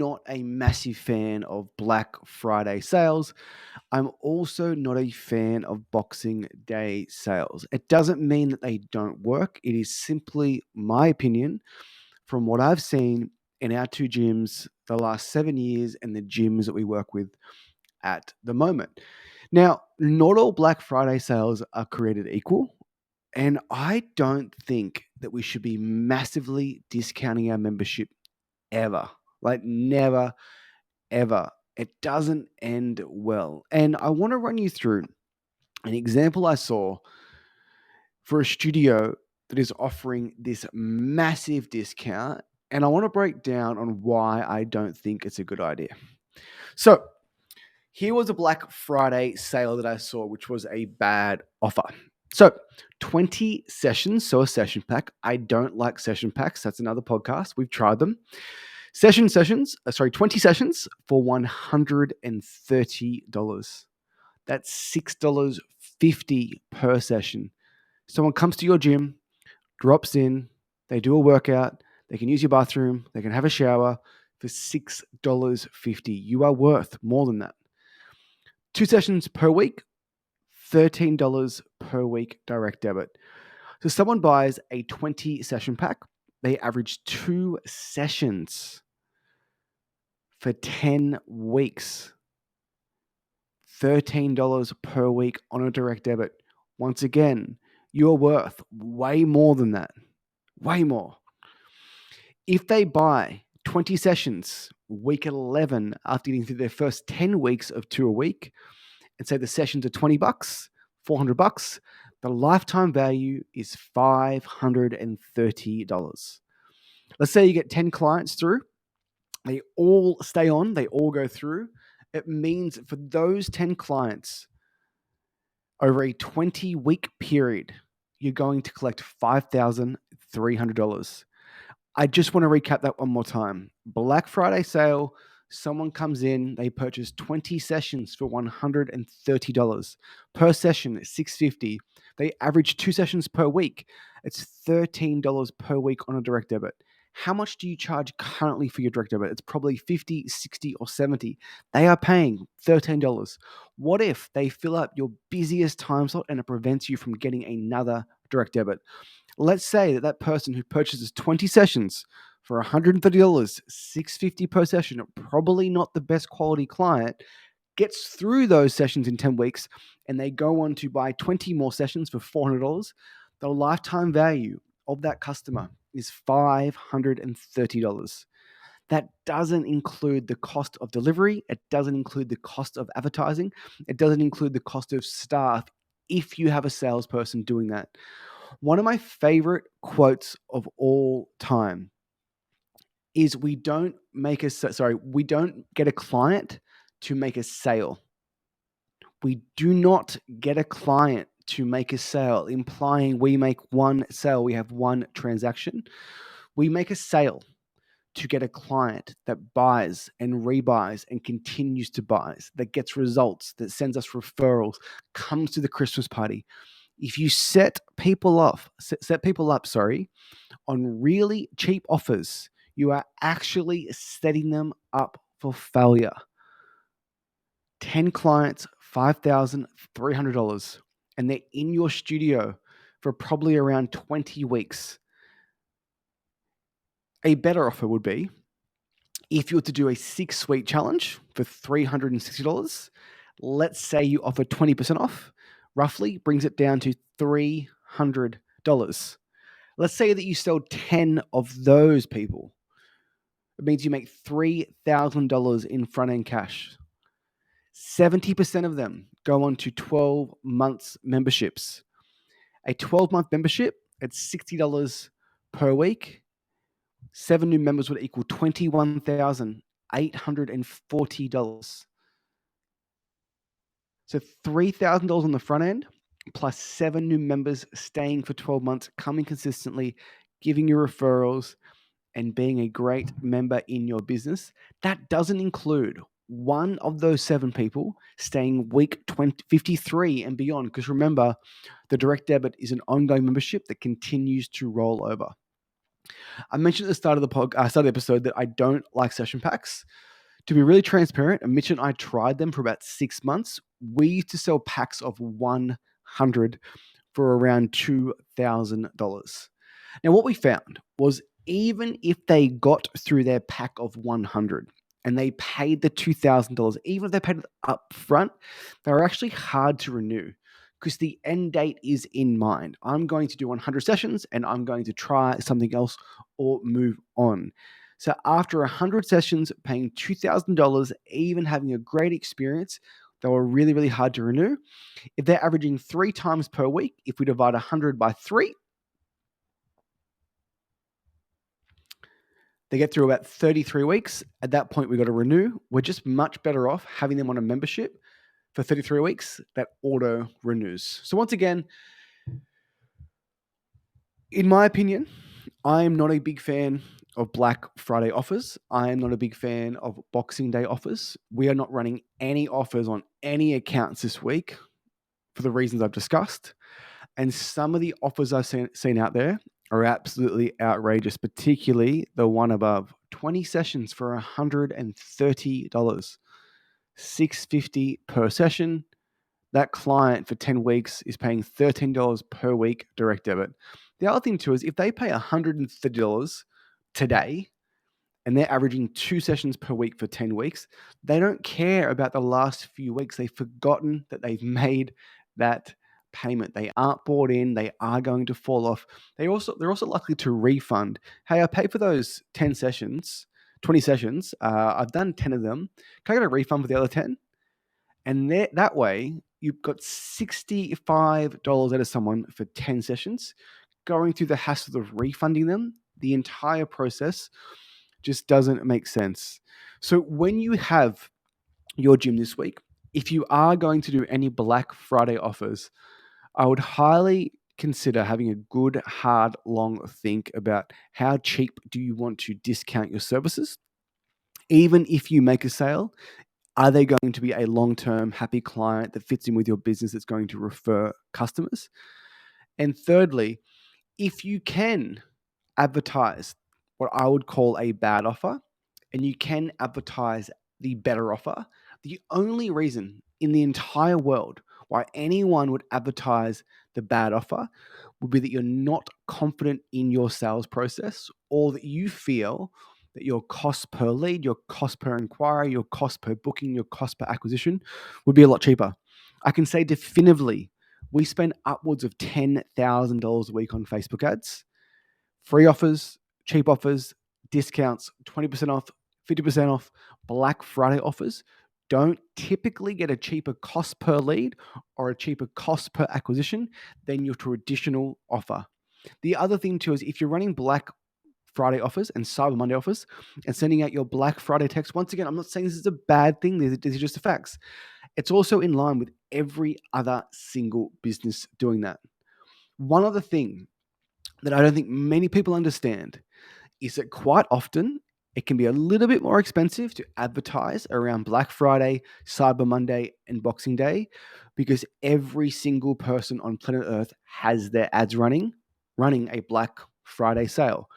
not a massive fan of Black Friday sales. I'm also not a fan of Boxing Day sales. It doesn't mean that they don't work. It is simply my opinion from what I've seen in our two gyms the last 7 years and the gyms that we work with at the moment. Now, not all Black Friday sales are created equal. And I don't think that we should be massively discounting our membership ever. Like, never, ever. It doesn't end well. And I want to run you through an example I saw for a studio that is offering this massive discount. And I want to break down on why I don't think it's a good idea. So, here was a Black Friday sale that I saw, which was a bad offer. So, 20 sessions, so a session pack. I don't like session packs. That's another podcast. We've tried them. 20 sessions for $130. That's $6.50 per session. Someone comes to your gym, drops in, they do a workout, they can use your bathroom, they can have a shower for $6.50. You are worth more than that. 2 sessions per week, $13 per week direct debit. So someone buys a 20 session pack, they average 2 sessions for 10 weeks. $13 per week on a direct debit. Once again, you're worth way more than that. Way more. If they buy 20 sessions, week 11, after getting through their first 10 weeks of 2 a week, and say the sessions are $20, $400, the lifetime value is $530. Let's say you get 10 clients through. They all stay on. They all go through. It means for those 10 clients, over a 20-week period, you're going to collect $5,300. I just want to recap that one more time. Black Friday sale, someone comes in, they purchase 20 sessions for $130. Per session, it's $650. They average 2 sessions per week. It's $13 per week on a direct debit. How much do you charge currently for your direct debit? It's probably $50, $60, or $70. They are paying $13. What if they fill up your busiest time slot and it prevents you from getting another direct debit? Let's say that person who purchases 20 sessions for $130, $650 per session, probably not the best quality client, gets through those sessions in 10 weeks and they go on to buy 20 more sessions for $400. The lifetime value of that customer is $530. That doesn't include the cost of delivery. It doesn't include the cost of advertising. It doesn't include the cost of staff if you have a salesperson doing that. One of my favorite quotes of all time is we don't get a client to make a sale. We do not get a client to make a sale, implying we make one sale, we have one transaction. We make a sale to get a client that buys and rebuys and continues to buy, that gets results, that sends us referrals, comes to the Christmas party. If you set people up, on really cheap offers, you are actually setting them up for failure. 10 clients, $5,300, and they're in your studio for probably around 20 weeks. A better offer would be if you were to do a 6-week challenge for $360. Let's say you offer 20% off, roughly brings it down to $300. Let's say that you sell 10 of those people. It means you make $3,000 in front-end cash. 70% of them go on to 12 months memberships. A 12-month membership at $60 per week. 7 new members would equal $21,840. So $3,000 on the front end, plus 7 new members staying for 12 months, coming consistently, giving you referrals, and being a great member in your business. That doesn't include one of those 7 people staying week 53 and beyond. Because remember, the direct debit is an ongoing membership that continues to roll over. I mentioned at the start of the episode that I don't like session packs. To be really transparent, Mitch and I tried them for about 6 months. We used to sell packs of 100 for around $2,000. Now, what we found was even if they got through their pack of 100 and they paid the $2,000, even if they paid it up front, they were actually hard to renew because the end date is in mind. I'm going to do 100 sessions and I'm going to try something else or move on. So after 100 sessions, paying $2,000, even having a great experience, they were really, really hard to renew. If they're averaging 3 times per week, if we divide 100 by 3, they get through about 33 weeks. At that point, we've got to renew. We're just much better off having them on a membership for 33 weeks that auto renews. So once again, in my opinion, I am not a big fan of Black Friday offers. I am not a big fan of Boxing Day offers. We are not running any offers on any accounts this week for the reasons I've discussed. And some of the offers I've seen out there are absolutely outrageous, particularly the one above. 20 sessions for $130, $650 per session. That client for 10 weeks is paying $13 per week direct debit. The other thing too is if they pay $130 today and they're averaging 2 sessions per week for 10 weeks, they don't care about the last few weeks. They've forgotten that they've made that payment. They aren't bought in. They are going to fall off. They're also likely to refund. Hey, I paid for those 10 sessions, 20 sessions. I've done 10 of them. Can I get a refund for the other 10? And that way, you've got $65 out of someone for 10 sessions, going through the hassle of refunding them. The entire process just doesn't make sense. So when you have your gym this week, if you are going to do any Black Friday offers, I would highly consider having a good, hard, long think about how cheap do you want to discount your services. Even if you make a sale, are they going to be a long-term happy client that fits in with your business that's going to refer customers? And thirdly, if you can advertise what I would call a bad offer and you can advertise the better offer, the only reason in the entire world why anyone would advertise the bad offer would be that you're not confident in your sales process or that you feel that your cost per lead, your cost per inquiry, your cost per booking, your cost per acquisition would be a lot cheaper. I can say definitively, we spend upwards of $10,000 a week on Facebook ads. Free offers, cheap offers, discounts, 20% off, 50% off, Black Friday offers don't typically get a cheaper cost per lead or a cheaper cost per acquisition than your traditional offer. The other thing too is if you're running Black Friday offers and Cyber Monday offers and sending out your Black Friday text, once again, I'm not saying this is a bad thing, these are just the facts. It's also in line with every other single business doing that. One other thing that I don't think many people understand is that quite often it can be a little bit more expensive to advertise around Black Friday, Cyber Monday, and Boxing Day because every single person on planet Earth has their ads running a Black Friday sale.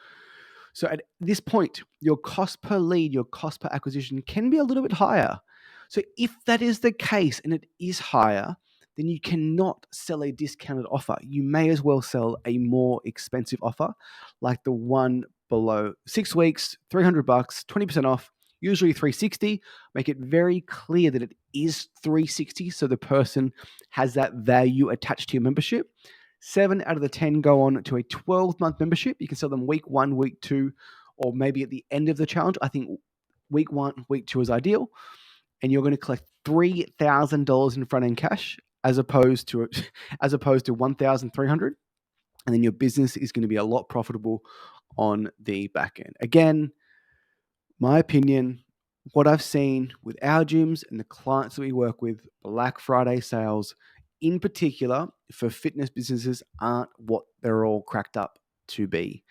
So at this point, your cost per lead, your cost per acquisition can be a little bit higher. So if that is the case and it is higher, then you cannot sell a discounted offer. You may as well sell a more expensive offer, like the one below. 6 weeks, $300, 20% off, usually 360. Make it very clear that it is 360 so the person has that value attached to your membership. 7 out of the 10 go on to a 12-month membership. You can sell them week 1, week 2, or maybe at the end of the challenge. I think week 1, week 2 is ideal. And you're going to collect $3,000 in front end cash as opposed to $1,300, and then your business is going to be a lot profitable on the back end. Again, my opinion, what I've seen with our gyms and the clients that we work with, Black Friday sales in particular for fitness businesses aren't what they're all cracked up to be.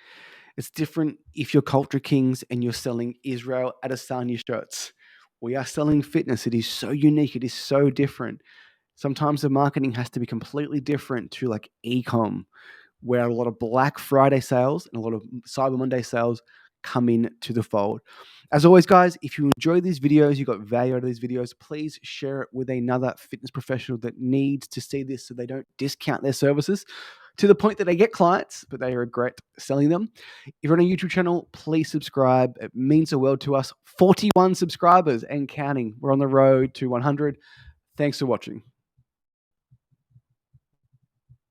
It's different if you're Culture Kings and you're selling Israel Adesanya shirts. We are selling fitness. It is so unique. It is so different. Sometimes the marketing has to be completely different to like e-com. where a lot of Black Friday sales and a lot of Cyber Monday sales come in to the fold. As always, guys, if you enjoy these videos, you got value out of these videos, please share it with another fitness professional that needs to see this so they don't discount their services to the point that they get clients, but they regret selling them. If you're on a YouTube channel, please subscribe. It means the world to us. 41 subscribers and counting. We're on the road to 100. Thanks for watching.